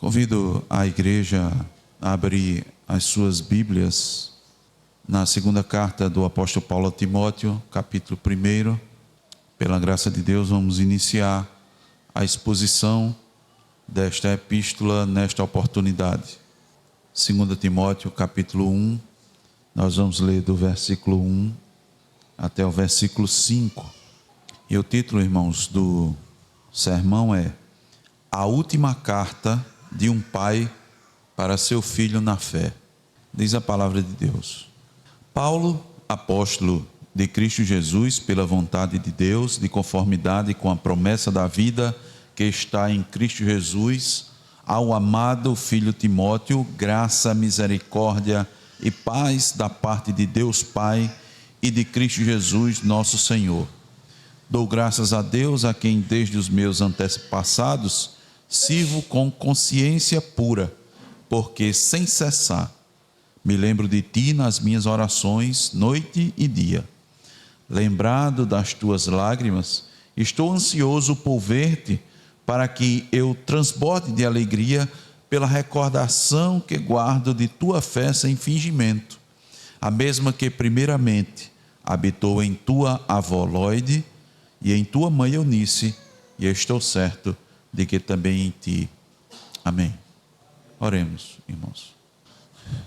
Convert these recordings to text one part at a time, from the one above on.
Convido a igreja a abrir as suas Bíblias na segunda carta do apóstolo Paulo a Timóteo, capítulo 1. Pela graça de Deus, vamos iniciar a exposição desta epístola nesta oportunidade. 2 Timóteo, capítulo 1, nós vamos ler do versículo 1 até o versículo 5. E o título, irmãos, do sermão é A Última Carta de um Pai para seu Filho na Fé. Diz a palavra de Deus. Paulo, apóstolo de Cristo Jesus, pela vontade de Deus, de conformidade com a promessa da vida que está em Cristo Jesus, ao amado filho Timóteo, graça, misericórdia e paz da parte de Deus Pai e de Cristo Jesus, nosso Senhor. Dou graças a Deus, a quem desde os meus antepassados sirvo com consciência pura, porque sem cessar me lembro de ti nas minhas orações, noite e dia. Lembrado das tuas lágrimas, estou ansioso por ver-te, para que eu transborde de alegria pela recordação que guardo de tua fé sem fingimento, a mesma que primeiramente habitou em tua avó Lóide e em tua mãe Eunice, e estou certo de que também em ti. Amém. Oremos, irmãos.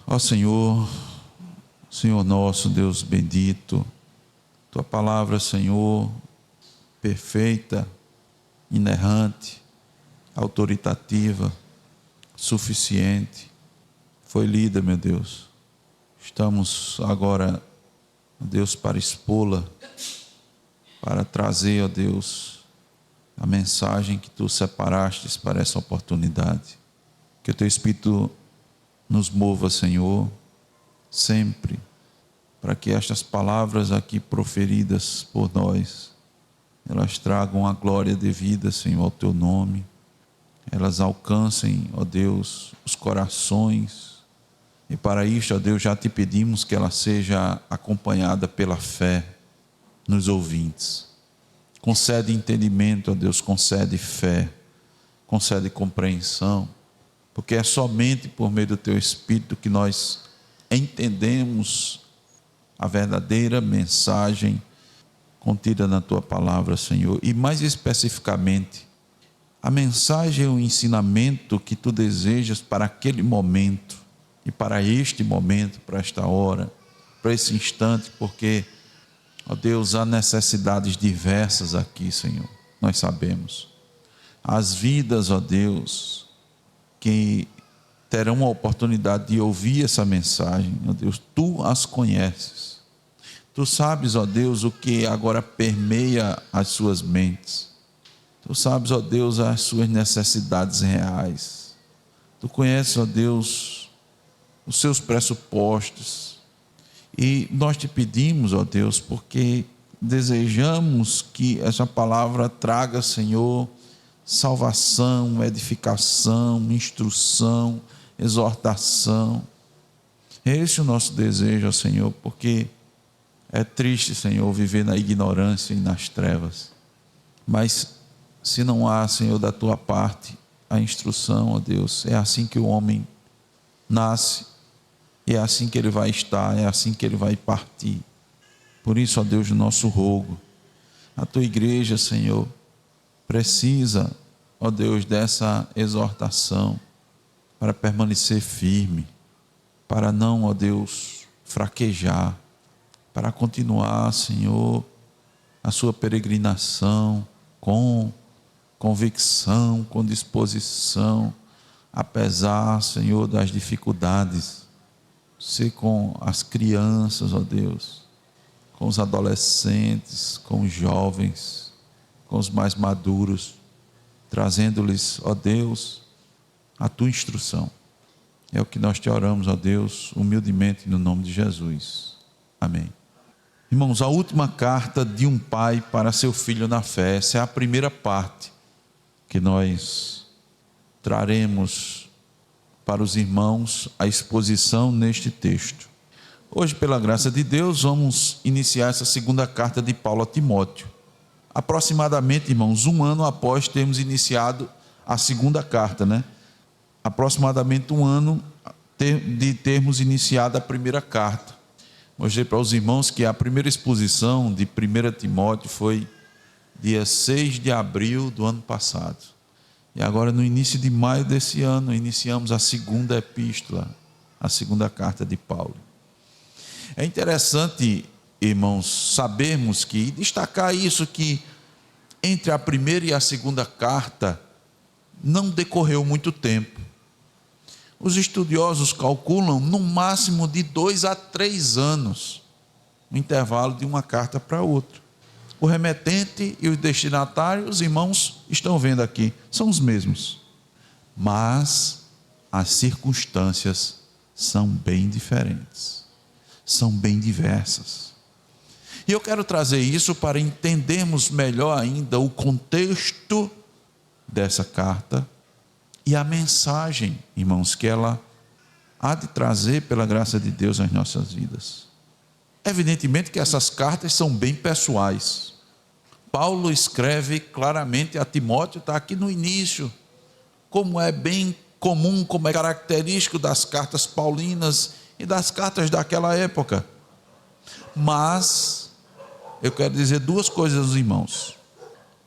Ó Senhor, Senhor nosso, Deus bendito, tua palavra, Senhor, perfeita, inerrante, autoritativa, suficiente, foi lida, meu Deus. Estamos agora, Deus, para expô-la, para trazer, ó Deus, a mensagem que tu separastes para essa oportunidade. Que o teu Espírito nos mova, Senhor, sempre, para que estas palavras aqui proferidas por nós, elas tragam a glória devida, Senhor, ao teu nome. Elas alcancem, ó Deus, os corações. E para isto, ó Deus, já te pedimos que ela seja acompanhada pela fé nos ouvintes. Concede entendimento, ó Deus, concede fé, concede compreensão, porque é somente por meio do teu Espírito que nós entendemos a verdadeira mensagem contida na tua palavra, Senhor, e mais especificamente, a mensagem e o ensinamento que tu desejas para aquele momento, e para este momento, para esta hora, para esse instante, porque, ó Deus, há necessidades diversas aqui, Senhor, nós sabemos. As vidas, ó Deus, que terão a oportunidade de ouvir essa mensagem, ó Deus, tu as conheces. Tu sabes, ó Deus, o que agora permeia as suas mentes. Tu sabes, ó Deus, as suas necessidades reais. Tu conheces, ó Deus, os seus pressupostos. E nós te pedimos, ó Deus, porque desejamos que essa palavra traga, Senhor, salvação, edificação, instrução, exortação. Esse é o nosso desejo, ó Senhor, porque é triste, Senhor, viver na ignorância e nas trevas. Mas se não há, Senhor, da tua parte a instrução, ó Deus, é assim que o homem nasce. É assim que ele vai estar, é assim que ele vai partir. Por isso, ó Deus, o nosso rogo, a tua igreja, Senhor, precisa, ó Deus, dessa exortação para permanecer firme, para não, ó Deus, fraquejar, para continuar, Senhor, a sua peregrinação com convicção, com disposição, apesar, Senhor, das dificuldades. Ser com as crianças, ó Deus, com os adolescentes, com os jovens, com os mais maduros, trazendo-lhes, ó Deus, a tua instrução. É o que nós te oramos, ó Deus, humildemente no nome de Jesus. Amém. Irmãos, a última carta de um pai para seu filho na fé. Essa é a primeira parte que nós traremos para os irmãos a exposição neste texto. Hoje, pela graça de Deus, vamos iniciar essa segunda carta de Paulo a Timóteo. Aproximadamente, irmãos, um ano após termos iniciado a segunda carta, aproximadamente um ano de termos iniciado a primeira carta. Mostrei para os irmãos que a primeira exposição de 1 Timóteo foi dia 6 de abril do ano passado. E agora, no início de maio desse ano, iniciamos a segunda epístola, a segunda carta de Paulo. É interessante, irmãos, sabermos e destacar isso, que entre a primeira e a segunda carta não decorreu muito tempo. Os estudiosos calculam no máximo de 2 a 3 anos, no intervalo de uma carta para outra. O remetente e o destinatário, os irmãos estão vendo aqui, são os mesmos, mas as circunstâncias são bem diferentes, são bem diversas. E eu quero trazer isso para entendermos melhor ainda o contexto dessa carta e a mensagem, irmãos, que ela há de trazer pela graça de Deus às nossas vidas. Evidentemente que essas cartas são bem pessoais. Paulo escreve claramente a Timóteo, está aqui no início, como é bem comum, como é característico das cartas paulinas e das cartas daquela época. Mas eu quero dizer duas coisas aos irmãos.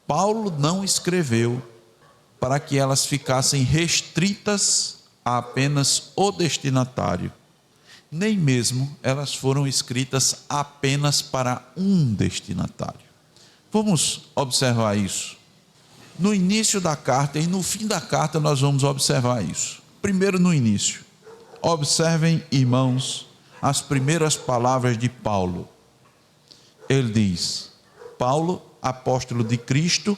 Paulo não escreveu para que elas ficassem restritas a apenas o destinatário. Nem mesmo elas foram escritas apenas para um destinatário. Vamos observar isso. No início da carta e no fim da carta nós vamos observar isso. Primeiro, no início. Observem, irmãos, as primeiras palavras de Paulo. Ele diz: Paulo, apóstolo de Cristo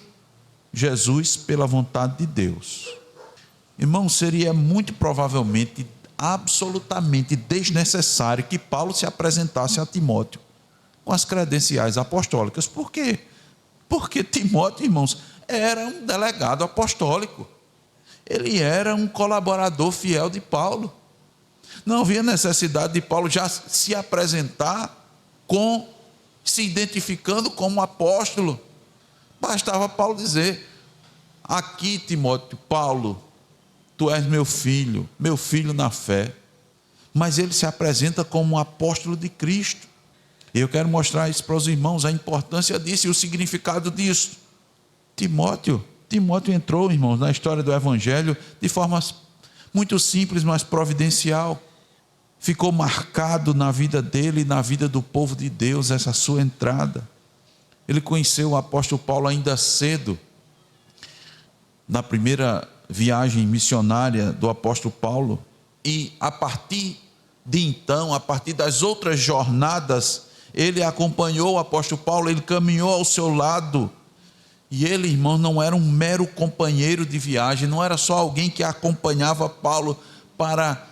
Jesus, pela vontade de Deus. Irmão, seria muito provavelmente, absolutamente desnecessário que Paulo se apresentasse a Timóteo com as credenciais apostólicas. Por quê? Porque Timóteo, irmãos, era um delegado apostólico. Ele era um colaborador fiel de Paulo. Não havia necessidade de Paulo já se apresentar se identificando como apóstolo. Bastava Paulo dizer: aqui, Timóteo, Paulo, tu és meu filho na fé. Mas ele se apresenta como um apóstolo de Cristo. E eu quero mostrar isso para os irmãos, a importância disso e o significado disso. Timóteo entrou, irmãos, na história do Evangelho de forma muito simples, mas providencial. Ficou marcado na vida dele e na vida do povo de Deus essa sua entrada. Ele conheceu o apóstolo Paulo ainda cedo, na primeira viagem missionária do apóstolo Paulo, e a partir de então, a partir das outras jornadas, ele acompanhou o apóstolo Paulo, ele caminhou ao seu lado, e ele, irmão, não era um mero companheiro de viagem, não era só alguém que acompanhava Paulo para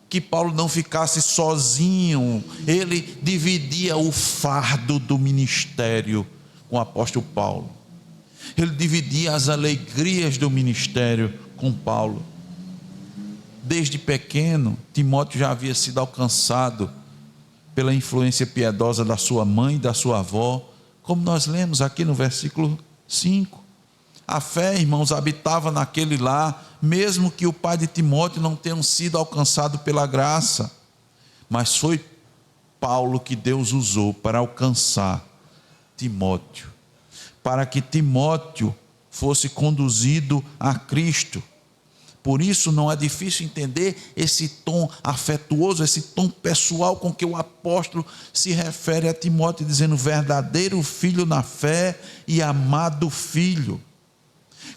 que Paulo não ficasse sozinho. Ele dividia o fardo do ministério com o apóstolo Paulo. Ele dividia as alegrias do ministério com Paulo. Desde pequeno, Timóteo já havia sido alcançado pela influência piedosa da sua mãe e da sua avó, como nós lemos aqui no versículo 5. A fé, irmãos, habitava naquele lar, mesmo que o pai de Timóteo não tenha sido alcançado pela graça, mas foi Paulo que Deus usou para alcançar Timóteo, para que Timóteo fosse conduzido a Cristo. Por isso não é difícil entender esse tom afetuoso, esse tom pessoal com que o apóstolo se refere a Timóteo, dizendo verdadeiro filho na fé e amado filho.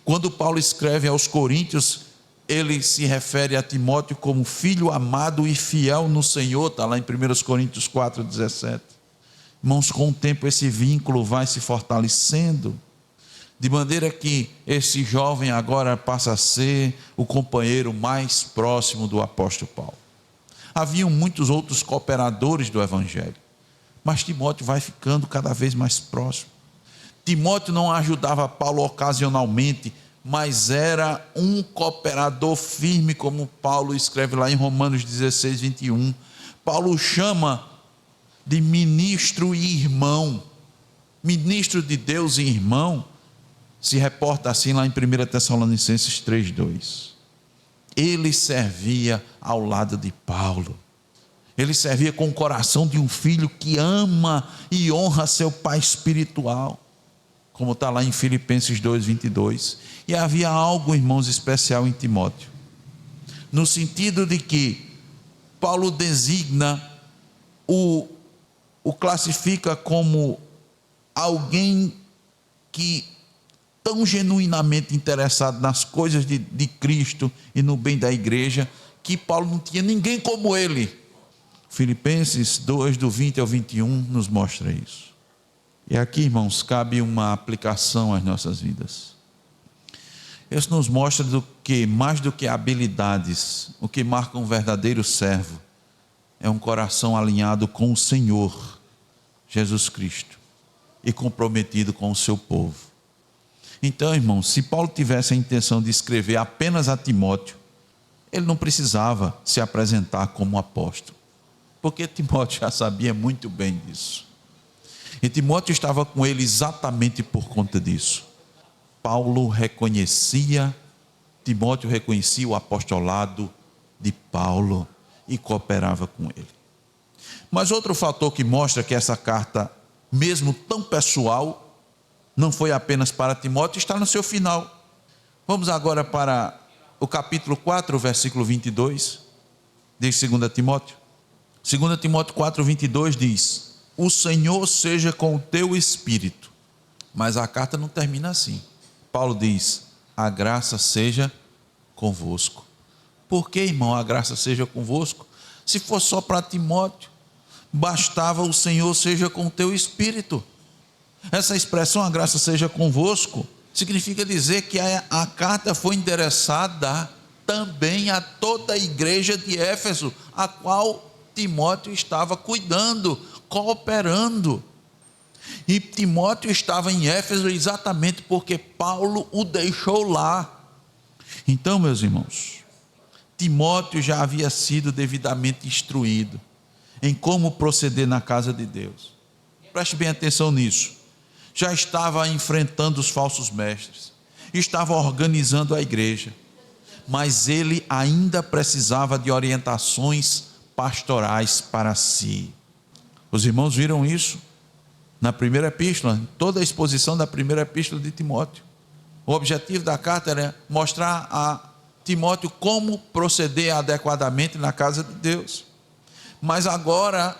Quando Paulo escreve aos Coríntios, ele se refere a Timóteo como filho amado e fiel no Senhor, está lá em 1 Coríntios 4,17. Irmãos, com o tempo esse vínculo vai se fortalecendo, de maneira que esse jovem agora passa a ser o companheiro mais próximo do apóstolo Paulo. Haviam muitos outros cooperadores do Evangelho, mas Timóteo vai ficando cada vez mais próximo. Timóteo não ajudava Paulo ocasionalmente, mas era um cooperador firme, como Paulo escreve lá em Romanos 16, 21. Paulo o chama de ministro e irmão. Ministro de Deus e irmão, se reporta assim lá em 1 Tessalonicenses 3:2. ele servia ao lado de Paulo. Ele servia com o coração de um filho que ama e honra seu pai espiritual, como está lá em Filipenses 2:22. E havia algo, irmãos, especial em Timóteo, no sentido de que Paulo designa, o classifica como alguém que tão genuinamente interessado nas coisas de Cristo e no bem da igreja, que Paulo não tinha ninguém como ele. Filipenses 2, do 20 ao 21, nos mostra isso. E aqui, irmãos, cabe uma aplicação às nossas vidas. Isso nos mostra mais do que habilidades, o que marca um verdadeiro servo é um coração alinhado com o Senhor Jesus Cristo e comprometido com o seu povo. Então, irmãos, se Paulo tivesse a intenção de escrever apenas a Timóteo, ele não precisava se apresentar como apóstolo, porque Timóteo já sabia muito bem disso. E Timóteo estava com ele exatamente por conta disso. Timóteo reconhecia o apostolado de Paulo e cooperava com ele. Mas outro fator que mostra que essa carta, mesmo tão pessoal, não foi apenas para Timóteo, está no seu final. Vamos agora para o capítulo 4, versículo 22, de 2 Timóteo. 2 Timóteo 4, 22 diz: o Senhor seja com o teu espírito. Mas a carta não termina assim. Paulo diz: a graça seja convosco. Por que, irmão, a graça seja convosco? Se for só para Timóteo, bastava o Senhor seja com o teu espírito. Essa expressão, a graça seja convosco, significa dizer que a carta foi endereçada também a toda a igreja de Éfeso, a qual Timóteo estava cuidando, cooperando. E Timóteo estava em Éfeso exatamente porque Paulo o deixou lá. Então, meus irmãos, Timóteo já havia sido devidamente instruído em como proceder na casa de Deus. Preste bem atenção nisso. Já estava enfrentando os falsos mestres, estava organizando a igreja, mas ele ainda precisava de orientações pastorais para si. Os irmãos viram isso na primeira epístola, toda a exposição da primeira epístola de Timóteo. O objetivo da carta era mostrar a Timóteo como proceder adequadamente na casa de Deus. Mas agora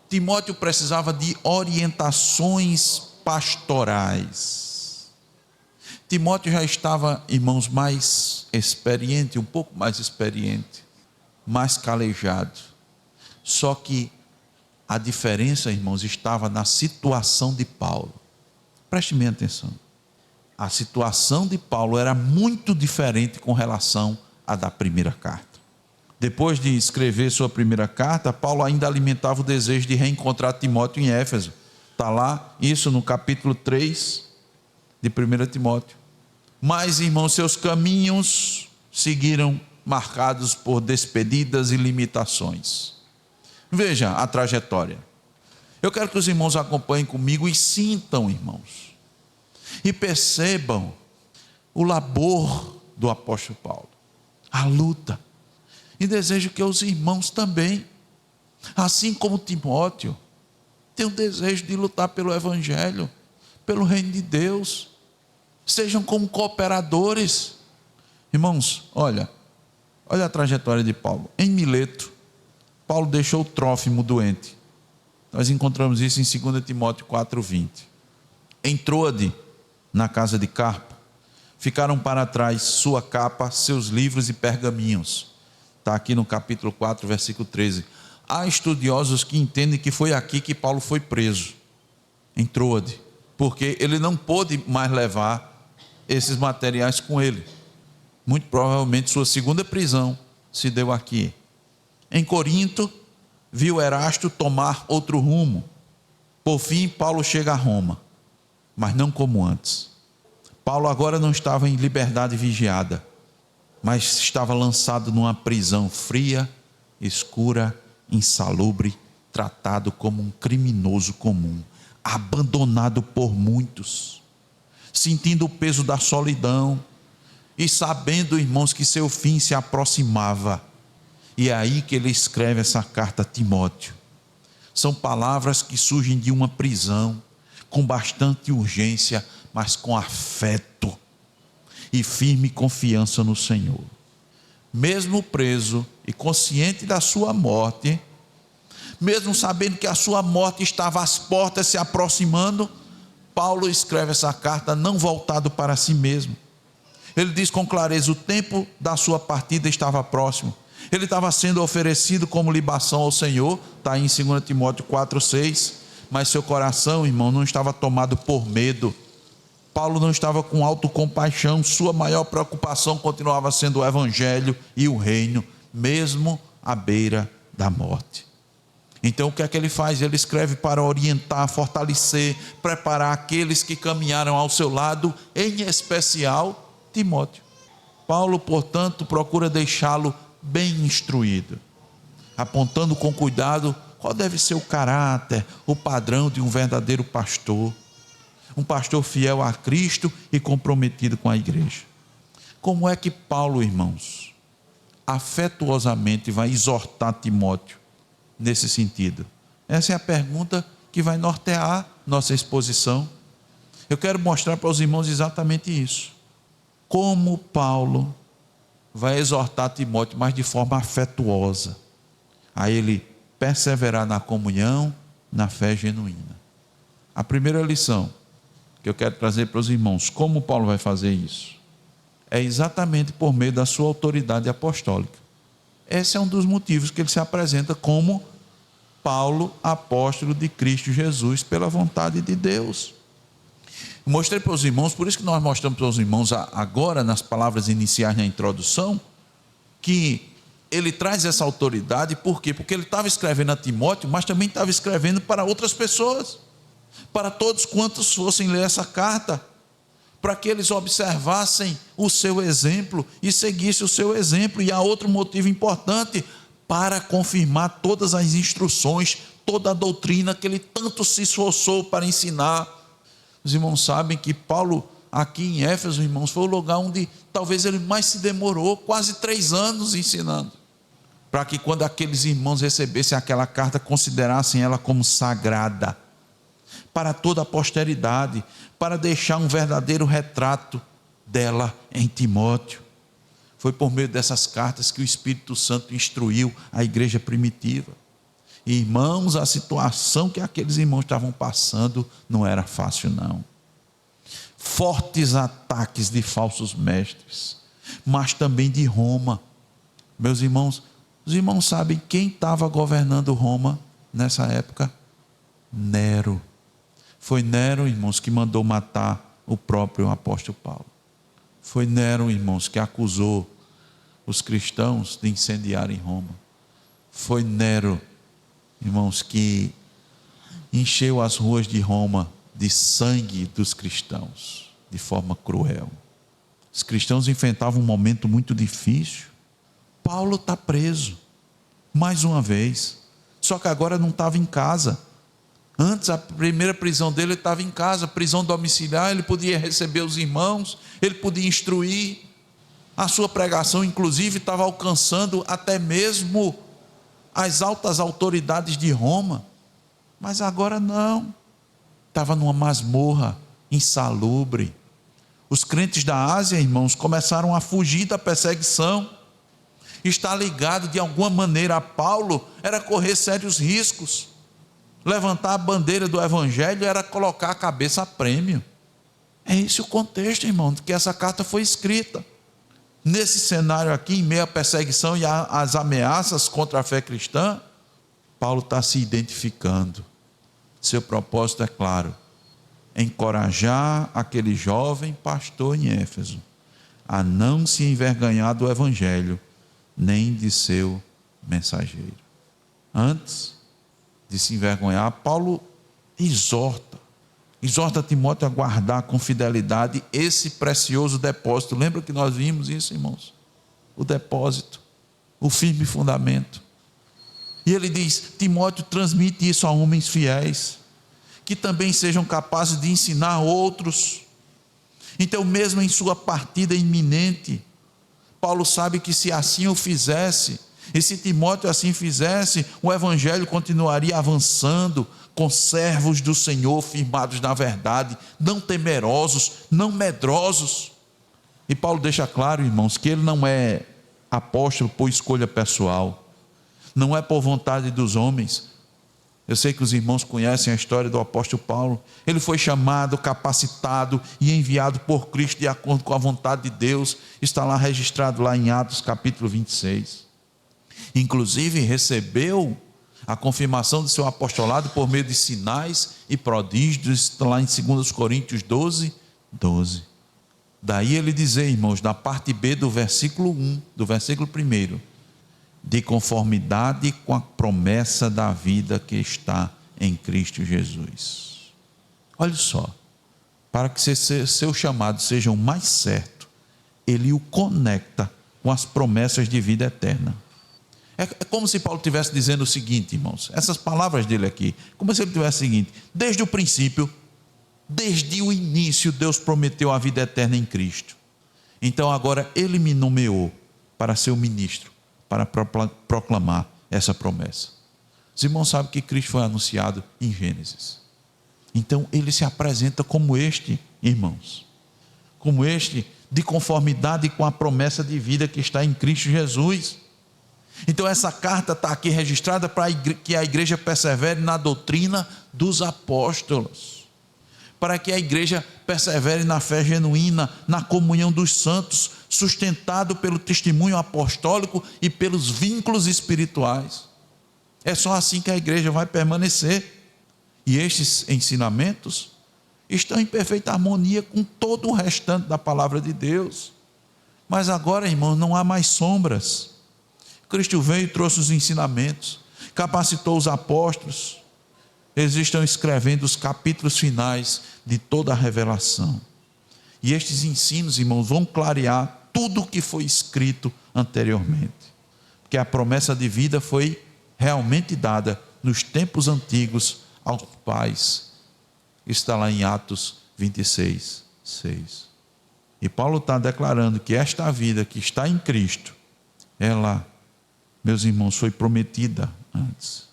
Timóteo precisava de orientações pastorais. Timóteo já estava, irmãos, mais experiente, um pouco mais experiente, mais calejado. Só que a diferença, irmãos, estava na situação de Paulo. Preste bem atenção. A situação de Paulo era muito diferente com relação à da primeira carta. Depois de escrever sua primeira carta, Paulo ainda alimentava o desejo de reencontrar Timóteo em Éfeso. Está lá, isso no capítulo 3 de 1 Timóteo. Mas, irmãos, seus caminhos seguiram marcados por despedidas e limitações. Veja a trajetória. Eu quero que os irmãos acompanhem comigo e sintam, irmãos, e percebam o labor do apóstolo Paulo, a luta. E desejo que os irmãos também, assim como Timóteo, tenham desejo de lutar pelo evangelho, pelo reino de Deus, sejam como cooperadores. Irmãos, olha a trajetória de Paulo. Em Mileto, Paulo deixou o Trófimo doente. Nós encontramos isso em 2 Timóteo 4:20. Em Troade, na casa de Carpo, ficaram para trás sua capa, seus livros e pergaminhos. Está aqui no capítulo 4, versículo 13. Há estudiosos que entendem que foi aqui que Paulo foi preso, em Troade, porque ele não pôde mais levar esses materiais com ele. Muito provavelmente sua segunda prisão se deu aqui. Em Corinto, viu Erasto tomar outro rumo. Por fim, Paulo chega a Roma, mas não como antes. Paulo agora não estava em liberdade vigiada, mas estava lançado numa prisão fria, escura, insalubre, tratado como um criminoso comum, abandonado por muitos, sentindo o peso da solidão, e sabendo, irmãos, que seu fim se aproximava. E é aí que ele escreve essa carta a Timóteo. São palavras que surgem de uma prisão, com bastante urgência, mas com afeto e firme confiança no Senhor. Mesmo preso e consciente da sua morte, mesmo sabendo que a sua morte estava às portas se aproximando, Paulo escreve essa carta não voltado para si mesmo. Ele diz com clareza: o tempo da sua partida estava próximo. Ele estava sendo oferecido como libação ao Senhor, está em 2 Timóteo 4,6, mas seu coração, irmão, não estava tomado por medo. Paulo não estava com autocompaixão, sua maior preocupação continuava sendo o Evangelho e o reino, mesmo à beira da morte. Então o que é que ele faz? Ele escreve para orientar, fortalecer, preparar aqueles que caminharam ao seu lado, em especial Timóteo. Paulo, portanto, procura deixá-lo bem instruído, apontando com cuidado qual deve ser o caráter, o padrão de um verdadeiro pastor, um pastor fiel a Cristo e comprometido com a igreja. Como é que Paulo, irmãos, afetuosamente vai exortar Timóteo nesse sentido? Essa é a pergunta que vai nortear nossa exposição. Eu quero mostrar para os irmãos exatamente isso. Como Paulo vai exortar Timóteo, mas de forma afetuosa, a ele perseverar na comunhão, na fé genuína. A primeira lição que eu quero trazer para os irmãos, como Paulo vai fazer isso? É exatamente por meio da sua autoridade apostólica. Esse é um dos motivos que ele se apresenta como Paulo, apóstolo de Cristo Jesus, pela vontade de Deus. Eu mostrei para os irmãos, por isso que nós mostramos para os irmãos agora, nas palavras iniciais na introdução, que ele traz essa autoridade. Por quê? Porque ele estava escrevendo a Timóteo, mas também estava escrevendo para outras pessoas, para todos quantos fossem ler essa carta, para que eles observassem o seu exemplo e seguissem o seu exemplo. E há outro motivo importante: para confirmar todas as instruções, toda a doutrina que ele tanto se esforçou para ensinar. Os irmãos sabem que Paulo, aqui em Éfeso, irmãos, foi o lugar onde talvez ele mais se demorou, quase 3 anos ensinando, para que quando aqueles irmãos recebessem aquela carta, considerassem ela como sagrada, para toda a posteridade, para deixar um verdadeiro retrato dela em Timóteo. Foi por meio dessas cartas que o Espírito Santo instruiu a igreja primitiva. Irmãos, a situação que aqueles irmãos estavam passando não era fácil, não. Fortes ataques de falsos mestres, mas também de Roma. Meus irmãos, os irmãos sabem quem estava governando Roma nessa época? Nero. Foi Nero, irmãos, que mandou matar o próprio apóstolo Paulo. Foi Nero, irmãos, que acusou os cristãos de incendiarem Roma. Foi Nero, irmãos, que encheu as ruas de Roma de sangue dos cristãos, de forma cruel. Os cristãos enfrentavam um momento muito difícil. Paulo está preso, mais uma vez, só que agora não estava em casa. Antes, a primeira prisão dele, ele estava em casa, prisão domiciliar, ele podia receber os irmãos, ele podia instruir. A sua pregação, inclusive, estava alcançando até mesmo as altas autoridades de Roma. Mas agora não, estava numa masmorra insalubre. Os crentes da Ásia, irmãos, começaram a fugir da perseguição. Estar ligado de alguma maneira a Paulo era correr sérios riscos. Levantar a bandeira do Evangelho era colocar a cabeça a prêmio. É esse o contexto, irmão, de que essa carta foi escrita. Nesse cenário aqui, em meio à perseguição e às ameaças contra a fé cristã, Paulo está se identificando. Seu propósito é claro: encorajar aquele jovem pastor em Éfeso a não se envergonhar do Evangelho, nem de seu mensageiro. Antes de se envergonhar, Paulo exorta Timóteo a guardar com fidelidade esse precioso depósito. Lembra que nós vimos isso, irmãos? O depósito, o firme fundamento. E ele diz: Timóteo, transmite isso a homens fiéis, que também sejam capazes de ensinar outros. Então, mesmo em sua partida iminente, Paulo sabe que se assim o fizesse, e se Timóteo assim fizesse, o evangelho continuaria avançando, com servos do Senhor firmados na verdade, não temerosos, não medrosos. E Paulo deixa claro, irmãos, que ele não é apóstolo por escolha pessoal, não é por vontade dos homens. Eu sei que os irmãos conhecem a história do apóstolo Paulo. Ele foi chamado, capacitado e enviado por Cristo de acordo com a vontade de Deus. Está lá registrado lá em Atos capítulo 26. Inclusive recebeu a confirmação de seu apostolado por meio de sinais e prodígios, está lá em 2 Coríntios 12. Daí ele dizer, irmãos, na parte B do versículo 1, do versículo 1, de conformidade com a promessa da vida que está em Cristo Jesus. Olha só, para que seu chamado seja o mais certo, ele o conecta com as promessas de vida eterna. É como se Paulo estivesse dizendo o seguinte, irmãos, essas palavras dele aqui, como se ele tivesse o seguinte: desde o princípio, desde o início, Deus prometeu a vida eterna em Cristo. Então agora ele me nomeou para ser o ministro, para proclamar essa promessa. Os irmãos sabem que Cristo foi anunciado em Gênesis. Então ele se apresenta como este, irmãos, como este, de conformidade com a promessa de vida que está em Cristo Jesus. Então essa carta está aqui registrada para que a igreja persevere na doutrina dos apóstolos, para que a igreja persevere na fé genuína, na comunhão dos santos, sustentado pelo testemunho apostólico e pelos vínculos espirituais. É só assim que a igreja vai permanecer. E estes ensinamentos estão em perfeita harmonia com todo o restante da palavra de Deus. Mas agora, irmãos, não há mais sombras. Cristo veio e trouxe os ensinamentos, capacitou os apóstolos. Eles estão escrevendo os capítulos finais de toda a revelação. E estes ensinos, irmãos, vão clarear tudo o que foi escrito anteriormente. Porque a promessa de vida foi realmente dada nos tempos antigos aos pais. Está lá em Atos 26, 6. E Paulo está declarando que esta vida que está em Cristo, ela, meus irmãos, foi prometida antes.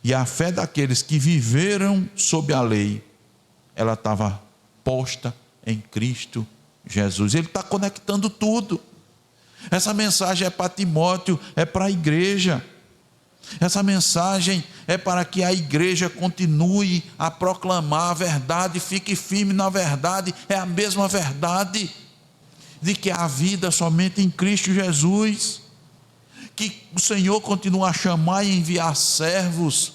E a fé daqueles que viveram sob a lei, ela estava posta em Cristo Jesus. Ele está conectando tudo. Essa mensagem é para Timóteo, é para a igreja. Essa mensagem é para que a igreja continue a proclamar a verdade, fique firme na verdade. É a mesma verdade de que há vida somente em Cristo Jesus, que o Senhor continua a chamar e enviar servos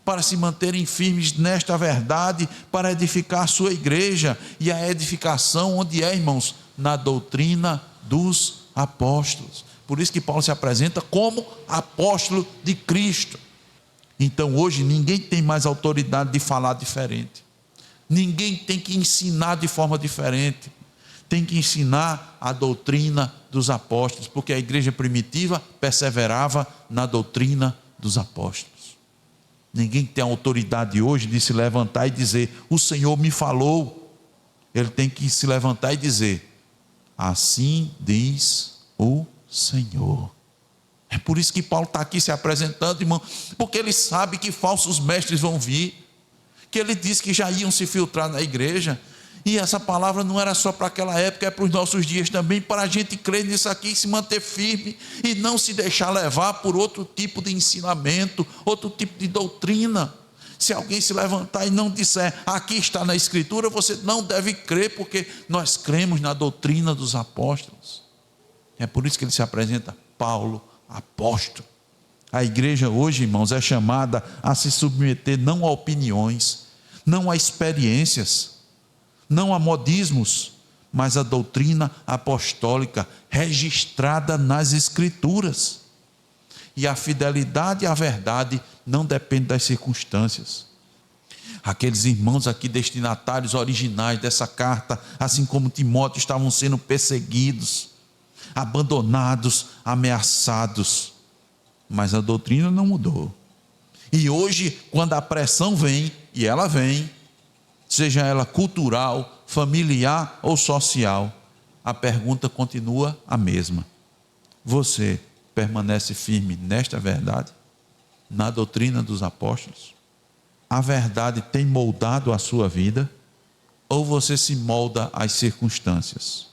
para se manterem firmes nesta verdade, para edificar a sua igreja. E a edificação onde é, irmãos? Na doutrina dos apóstolos. Por isso que Paulo se apresenta como apóstolo de Cristo. Então hoje ninguém tem mais autoridade de falar diferente, ninguém tem que ensinar de forma diferente, tem que ensinar a doutrina dos apóstolos, porque a igreja primitiva perseverava na doutrina dos apóstolos. Ninguém tem a autoridade hoje de se levantar e dizer: o Senhor me falou. Ele tem que se levantar e dizer: assim diz o Senhor. É por isso que Paulo está aqui se apresentando, irmão, porque ele sabe que falsos mestres vão vir, que ele disse que já iam se filtrar na igreja. E essa palavra não era só para aquela época, é para os nossos dias também, para a gente crer nisso aqui e se manter firme, e não se deixar levar por outro tipo de ensinamento, outro tipo de doutrina. Se alguém se levantar e não disser: aqui está na Escritura, você não deve crer, porque nós cremos na doutrina dos apóstolos. É por isso que ele se apresenta Paulo, apóstolo. A igreja hoje, irmãos, é chamada a se submeter não a opiniões, não a experiências, não a modismos, mas a doutrina apostólica registrada nas Escrituras. E a fidelidade à verdade não depende das circunstâncias. Aqueles irmãos aqui, destinatários originais dessa carta, assim como Timóteo, estavam sendo perseguidos, abandonados, ameaçados, mas a doutrina não mudou. E hoje, quando a pressão vem, e ela vem, seja ela cultural, familiar ou social, a pergunta continua a mesma: você permanece firme nesta verdade, na doutrina dos apóstolos? A verdade tem moldado a sua vida, ou você se molda às circunstâncias?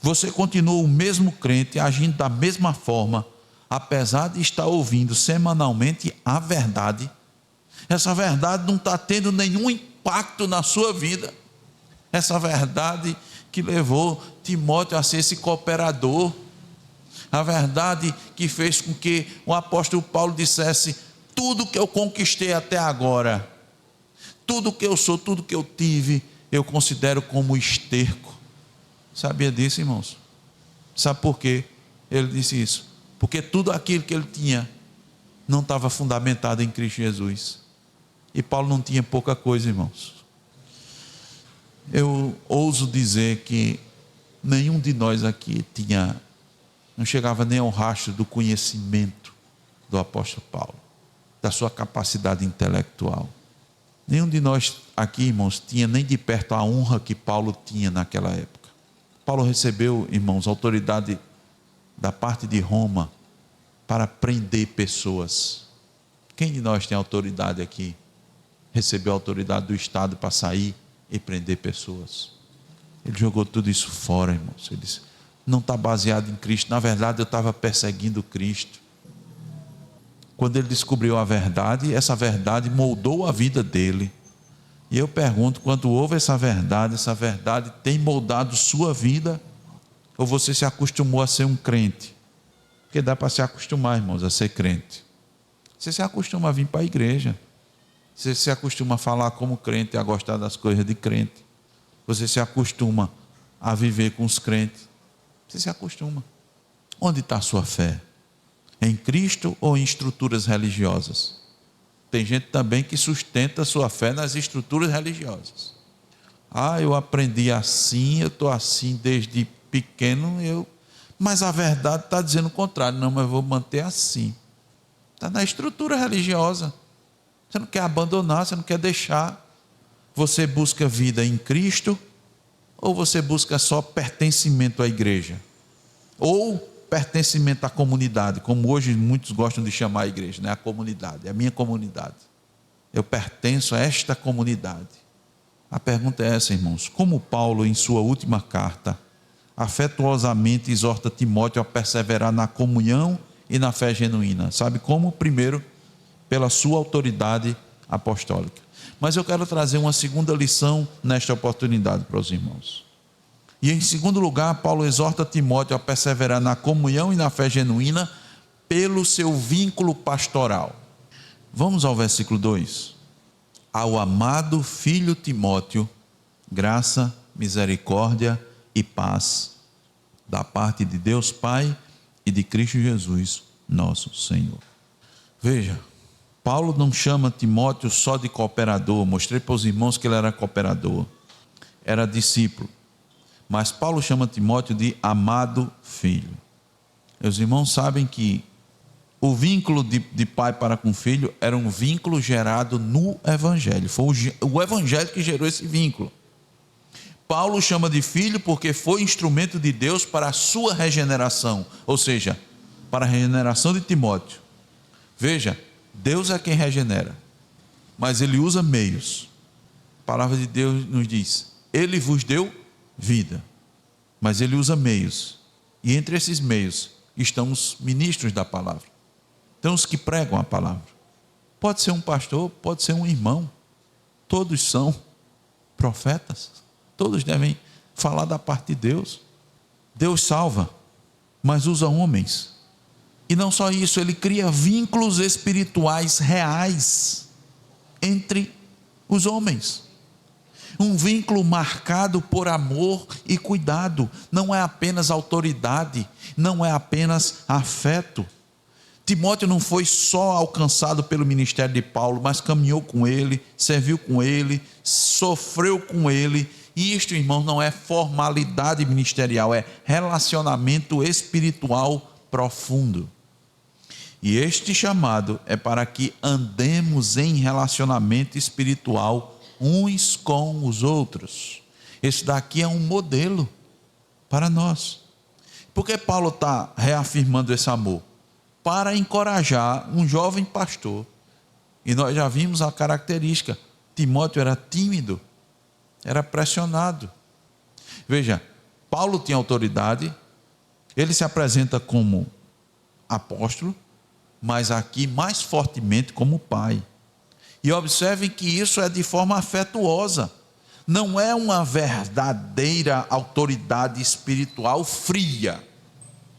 Você continua o mesmo crente, agindo da mesma forma, apesar de estar ouvindo semanalmente a verdade? Essa verdade não está tendo nenhum impacto na sua vida. Essa verdade que levou Timóteo a ser esse cooperador, a verdade que fez com que o apóstolo Paulo dissesse: tudo que eu conquistei até agora, tudo que eu sou, tudo que eu tive, eu considero como esterco. Sabia disso, irmãos? Sabe por quê ele disse isso? Porque tudo aquilo que ele tinha não estava fundamentado em Cristo Jesus. E Paulo não tinha pouca coisa, irmãos. Eu ouso dizer que nenhum de nós aqui não chegava nem ao rastro do conhecimento do apóstolo Paulo, da sua capacidade intelectual. Nenhum de nós aqui, irmãos, tinha nem de perto a honra que Paulo tinha naquela época. Paulo recebeu, irmãos, autoridade da parte de Roma para prender pessoas. Quem de nós tem autoridade aqui? Recebeu a autoridade do Estado para sair e prender pessoas? Ele jogou tudo isso fora, irmãos. Ele disse: não está baseado em Cristo. Na verdade, eu estava perseguindo Cristo. Quando ele descobriu a verdade, essa verdade moldou a vida dele. E eu pergunto: quando houve essa verdade tem moldado sua vida? Ou você se acostumou a ser um crente? Porque dá para se acostumar, irmãos, a ser crente. Você se acostuma a vir para a igreja. Você se acostuma a falar como crente, a gostar das coisas de crente. Você se acostuma a viver com os crentes. Você se acostuma. Onde está a sua fé? Em Cristo ou em estruturas religiosas? Tem gente também que sustenta a sua fé nas estruturas religiosas. Eu aprendi assim, eu estou assim desde pequeno, mas a verdade está dizendo o contrário. Não, mas eu vou manter assim. Está na estrutura religiosa. Você não quer abandonar, você não quer deixar. Você busca vida em Cristo, ou você busca só pertencimento à igreja? Ou pertencimento à comunidade, como hoje muitos gostam de chamar a igreja, né? A comunidade, é a minha comunidade. Eu pertenço a esta comunidade. A pergunta é essa, irmãos: como Paulo, em sua última carta, afetuosamente exorta Timóteo a perseverar na comunhão e na fé genuína? Sabe como? Primeiro, pela sua autoridade apostólica. Mas eu quero trazer uma segunda lição nesta oportunidade para os irmãos. E em segundo lugar, Paulo exorta Timóteo a perseverar na comunhão e na fé genuína pelo seu vínculo pastoral. Vamos ao versículo 2. Ao amado filho Timóteo, graça, misericórdia e paz, da parte de Deus Pai e de Cristo Jesus, nosso Senhor. Veja, Paulo não chama Timóteo só de cooperador. Mostrei para os irmãos que ele era cooperador, era discípulo. Mas Paulo chama Timóteo de amado filho. Os irmãos sabem que o vínculo de pai para com filho era um vínculo gerado no Evangelho. Foi o Evangelho que gerou esse vínculo. Paulo chama de filho porque foi instrumento de Deus para a sua regeneração, ou seja, para a regeneração de Timóteo. Veja, Deus é quem regenera, mas Ele usa meios. A palavra de Deus nos diz: Ele vos deu vida, mas Ele usa meios. E entre esses meios estão os ministros da palavra. Então, os que pregam a palavra. Pode ser um pastor, pode ser um irmão. Todos são profetas. Todos devem falar da parte de Deus. Deus salva, mas usa homens. E não só isso, Ele cria vínculos espirituais reais entre os homens. Um vínculo marcado por amor e cuidado. Não é apenas autoridade, não é apenas afeto. Timóteo não foi só alcançado pelo ministério de Paulo, mas caminhou com ele, serviu com ele, sofreu com ele. E isto, irmãos, não é formalidade ministerial, é relacionamento espiritual profundo. E este chamado é para que andemos em relacionamento espiritual uns com os outros. Esse daqui é um modelo para nós. Por que Paulo está reafirmando esse amor? Para encorajar um jovem pastor. E nós já vimos a característica. Timóteo era tímido, era pressionado. Veja, Paulo tinha autoridade, ele se apresenta como apóstolo, mas aqui mais fortemente como pai. E observem que isso é de forma afetuosa. Não é uma verdadeira autoridade espiritual fria.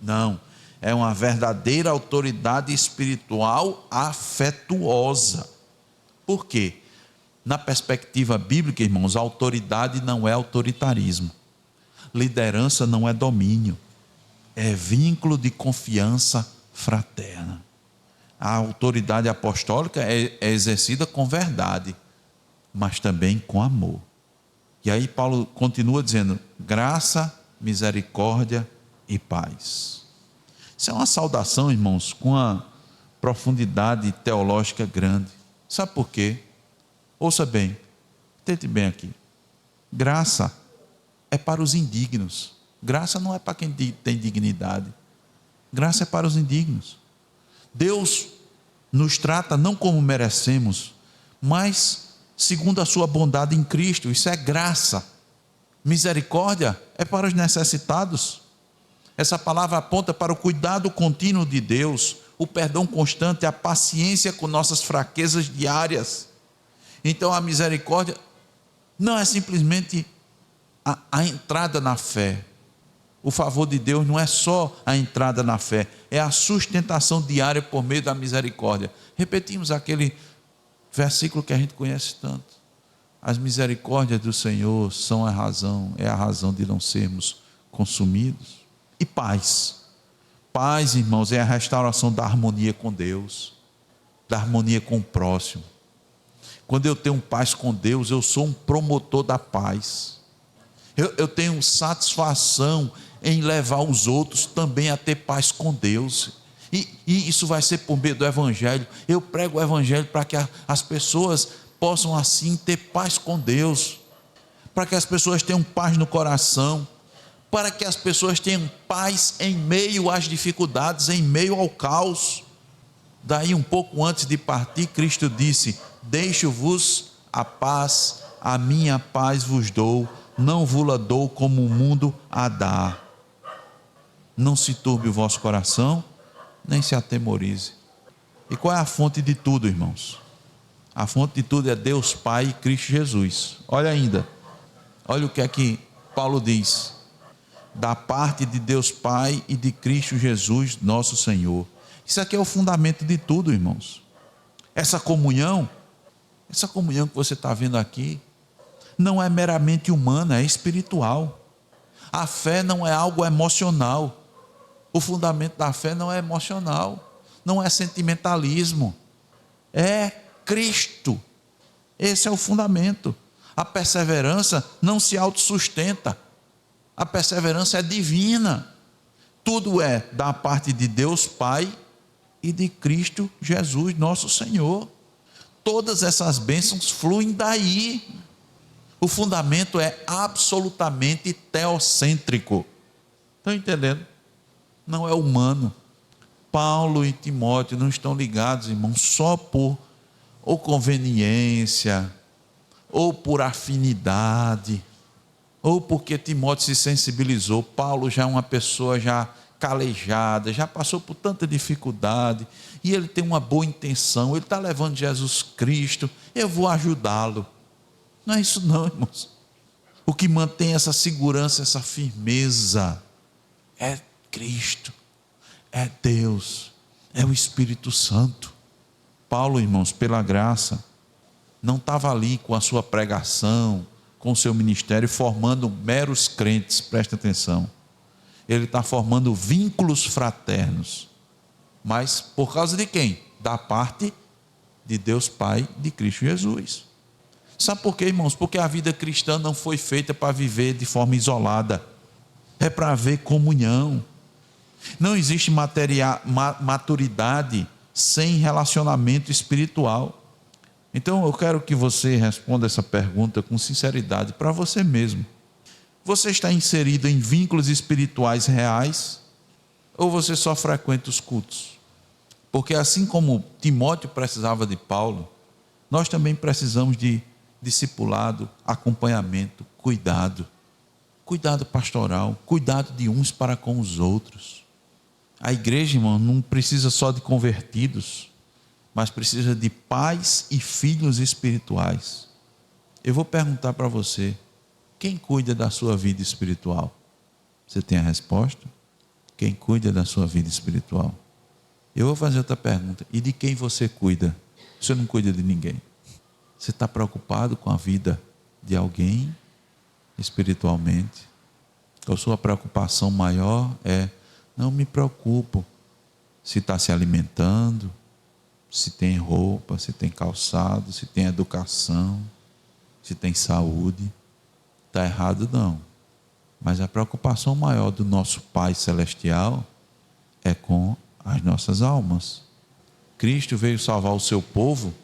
Não, é uma verdadeira autoridade espiritual afetuosa. Por quê? Na perspectiva bíblica, irmãos, a autoridade não é autoritarismo. Liderança não é domínio. É vínculo de confiança fraterna. A autoridade apostólica é exercida com verdade, mas também com amor. E aí Paulo continua dizendo: graça, misericórdia e paz. Isso é uma saudação, irmãos, com uma profundidade teológica grande. Sabe por quê? Ouça bem, tente bem aqui. Graça é para os indignos. Graça não é para quem tem dignidade. Graça é para os indignos. Deus nos trata não como merecemos, mas segundo a sua bondade em Cristo. Isso é graça. Misericórdia é para os necessitados. Essa palavra aponta para o cuidado contínuo de Deus, o perdão constante, a paciência com nossas fraquezas diárias. Então a misericórdia não é simplesmente a entrada na fé. O favor de Deus não é só a entrada na fé, é a sustentação diária por meio da misericórdia. Repetimos aquele versículo que a gente conhece tanto. As misericórdias do Senhor são a razão, é a razão de não sermos consumidos. E paz. Paz, irmãos, é a restauração da harmonia com Deus, da harmonia com o próximo. Quando eu tenho paz com Deus, eu sou um promotor da paz. Eu tenho satisfação em levar os outros também a ter paz com Deus. E isso vai ser por meio do Evangelho. Eu prego o Evangelho para que as pessoas possam assim ter paz com Deus, para que as pessoas tenham paz no coração, para que as pessoas tenham paz em meio às dificuldades, em meio ao caos. Daí um pouco antes de partir, Cristo disse: deixo-vos a paz, a minha paz vos dou, não vos-la dou como o mundo a dá. Não se turbe o vosso coração, nem se atemorize. E qual é a fonte de tudo, irmãos? A fonte de tudo é Deus Pai e Cristo Jesus. Olha ainda, olha o que é que Paulo diz: da parte de Deus Pai e de Cristo Jesus, nosso Senhor. Isso aqui é o fundamento de tudo, irmãos. Essa comunhão que você está vendo aqui, não é meramente humana, é espiritual. A fé não é algo emocional. O fundamento da fé não é emocional, não é sentimentalismo, é Cristo. Esse é o fundamento. A perseverança não se autossustenta, a perseverança é divina. Tudo é da parte de Deus Pai e de Cristo Jesus, nosso Senhor. Todas essas bênçãos fluem daí. O fundamento é absolutamente teocêntrico. Estão entendendo? Não é humano. Paulo e Timóteo não estão ligados, irmãos, só por ou conveniência, ou por afinidade, ou porque Timóteo se sensibilizou. Paulo já é uma pessoa já calejada, já passou por tanta dificuldade, e ele tem uma boa intenção, ele está levando Jesus Cristo, eu vou ajudá-lo. Não é isso não, irmãos. O que mantém essa segurança, essa firmeza, é Cristo, é Deus, é o Espírito Santo. Paulo, irmãos, pela graça, não estava ali com a sua pregação, com o seu ministério, formando meros crentes, presta atenção. Ele está formando vínculos fraternos. Mas por causa de quem? Da parte de Deus Pai, de Cristo Jesus. Sabe por quê, irmãos? Porque a vida cristã não foi feita para viver de forma isolada. É para haver comunhão. Não existe maturidade sem relacionamento espiritual. Então eu quero que você responda essa pergunta com sinceridade para você mesmo. Você está inserido em vínculos espirituais reais ou você só frequenta os cultos? Porque assim como Timóteo precisava de Paulo, nós também precisamos de discipulado, acompanhamento, cuidado pastoral, cuidado de uns para com os outros. A igreja, irmão, não precisa só de convertidos, mas precisa de pais e filhos espirituais. Eu vou perguntar para você, quem cuida da sua vida espiritual? Você tem a resposta? Quem cuida da sua vida espiritual? Eu vou fazer outra pergunta, e de quem você cuida? Você não cuida de ninguém. Você está preocupado com a vida de alguém espiritualmente? A sua preocupação maior é, não me preocupo se está se alimentando, se tem roupa, se tem calçado, se tem educação, se tem saúde. Está errado não. Mas a preocupação maior do nosso Pai Celestial é com as nossas almas. Cristo veio salvar o seu povo,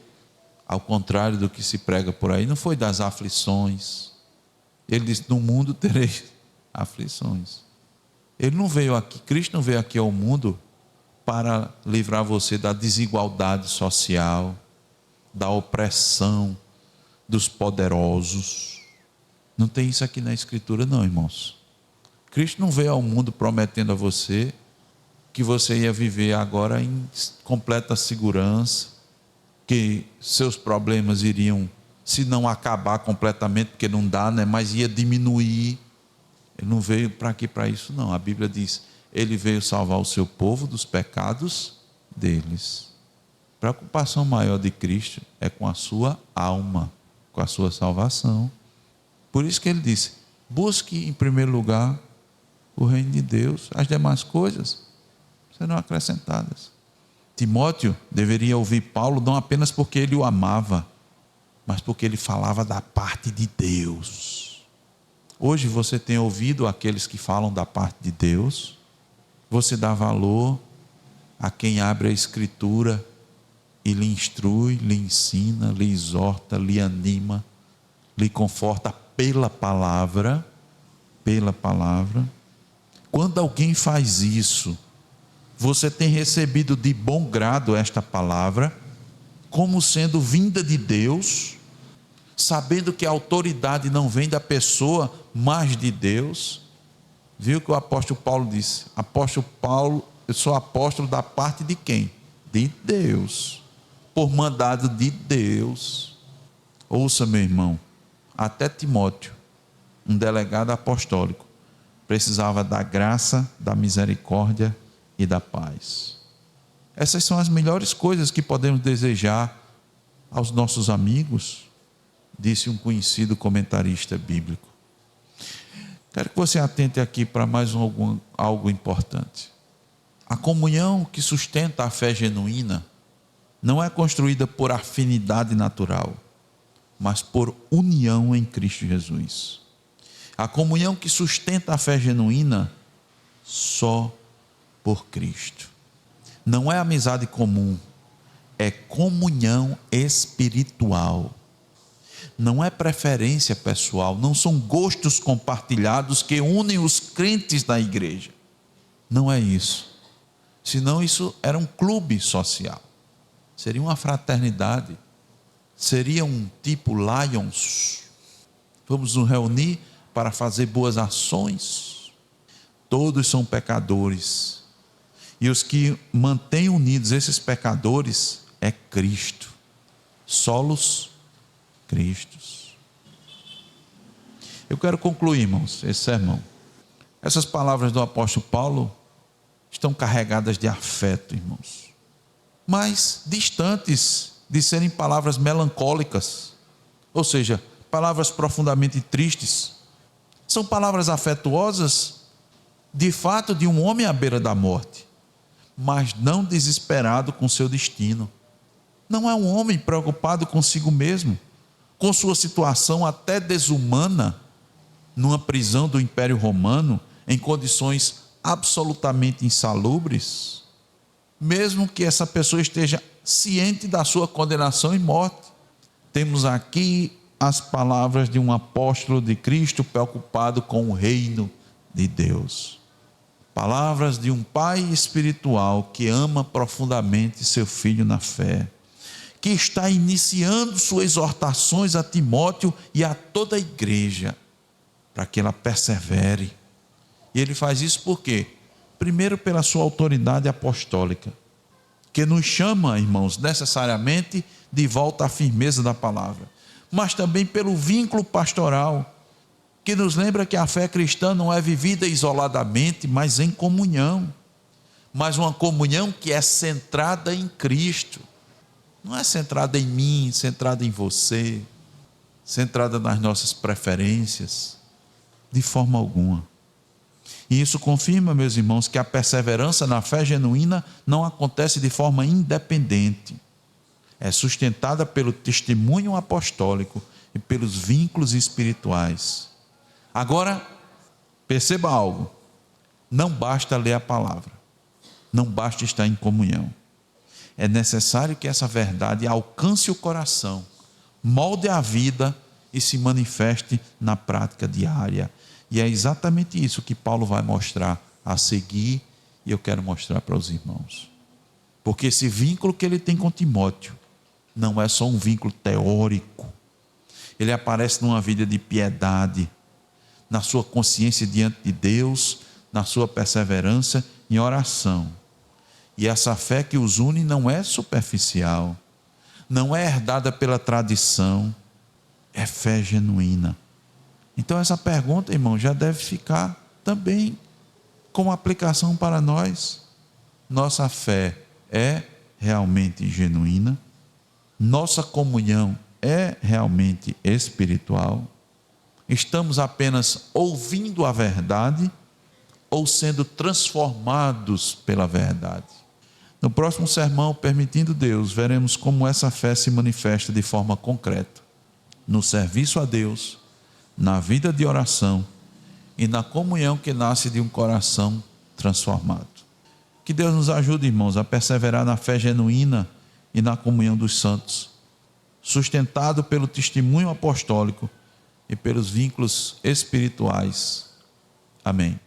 ao contrário do que se prega por aí, não foi das aflições. Ele disse, no mundo tereis aflições. Ele não veio aqui, Cristo não veio aqui ao mundo para livrar você da desigualdade social, da opressão dos poderosos. Não tem isso aqui na Escritura não, irmãos. Cristo não veio ao mundo prometendo a você que você ia viver agora em completa segurança, que seus problemas iriam, se não acabar completamente, porque não dá, né? Mas ia diminuir. Ele não veio para aqui para isso não. A Bíblia diz, ele veio salvar o seu povo dos pecados deles. A preocupação maior de Cristo é com a sua alma, com a sua salvação. Por isso que ele disse, busque em primeiro lugar o reino de Deus, as demais coisas serão acrescentadas. Timóteo deveria ouvir Paulo não apenas porque ele o amava, mas porque ele falava da parte de Deus. Hoje você tem ouvido aqueles que falam da parte de Deus? Você dá valor a quem abre a Escritura e lhe instrui, lhe ensina, lhe exorta, lhe anima, lhe conforta pela palavra? Pela palavra. Quando alguém faz isso, você tem recebido de bom grado esta palavra, como sendo vinda de Deus, sabendo que a autoridade não vem da pessoa, mas de Deus. Viu que o apóstolo Paulo disse? Apóstolo Paulo, eu sou apóstolo da parte de quem? De Deus, por mandado de Deus. Ouça, meu irmão, até Timóteo, um delegado apostólico, precisava da graça, da misericórdia e da paz. Essas são as melhores coisas que podemos desejar aos nossos amigos, disse um conhecido comentarista bíblico. Quero que você atente aqui para mais algo importante. A comunhão que sustenta a fé genuína não é construída por afinidade natural, mas por união em Cristo Jesus. A comunhão que sustenta a fé genuína só por Cristo. Não é amizade comum, é comunhão espiritual. Não é preferência pessoal, não são gostos compartilhados que unem os crentes da igreja. Não é isso. Senão isso era um clube social. Seria uma fraternidade. Seria um tipo Lions. Vamos nos reunir para fazer boas ações. Todos são pecadores. E os que mantêm unidos esses pecadores é Cristo. Solos Cristos. Eu quero concluir, irmãos, esse sermão. Essas palavras do apóstolo Paulo estão carregadas de afeto, irmãos, mas distantes de serem palavras melancólicas, ou seja, palavras profundamente tristes. São palavras afetuosas, de fato, de um homem à beira da morte, mas não desesperado com seu destino. Não é um homem preocupado consigo mesmo, com sua situação até desumana, numa prisão do Império Romano, em condições absolutamente insalubres, mesmo que essa pessoa esteja ciente da sua condenação e morte. temos aqui as palavras de um apóstolo de Cristo preocupado com o reino de Deus. Palavras de um pai espiritual que ama profundamente seu filho na fé, que está iniciando suas exortações a Timóteo e a toda a igreja, para que ela persevere. E ele faz isso por quê? Primeiro, pela sua autoridade apostólica, que nos chama, irmãos, necessariamente de volta à firmeza da palavra, mas também pelo vínculo pastoral, que nos lembra que a fé cristã não é vivida isoladamente, mas em comunhão, mas uma comunhão que é centrada em Cristo, não é centrada em mim, centrada em você, centrada nas nossas preferências, de forma alguma. E isso confirma, meus irmãos, que a perseverança na fé genuína não acontece de forma independente, é sustentada pelo testemunho apostólico e pelos vínculos espirituais. Agora, perceba algo: não basta ler a palavra, não basta estar em comunhão, é necessário que essa verdade alcance o coração, molde a vida e se manifeste na prática diária. E é exatamente isso que Paulo vai mostrar a seguir, e eu quero mostrar para os irmãos. Porque esse vínculo que ele tem com Timóteo não é só um vínculo teórico, ele aparece numa vida de piedade, na sua consciência diante de Deus, na sua perseverança em oração. E essa fé que os une não é superficial, não é herdada pela tradição, é fé genuína. Então essa pergunta, irmão, já deve ficar também como aplicação para nós. Nossa fé é realmente genuína? Nossa comunhão é realmente espiritual? Estamos apenas ouvindo a verdade ou sendo transformados pela verdade? No próximo sermão, permitindo Deus, veremos como essa fé se manifesta de forma concreta, no serviço a Deus, na vida de oração e na comunhão que nasce de um coração transformado. Que Deus nos ajude, irmãos, a perseverar na fé genuína e na comunhão dos santos, sustentado pelo testemunho apostólico e pelos vínculos espirituais. Amém.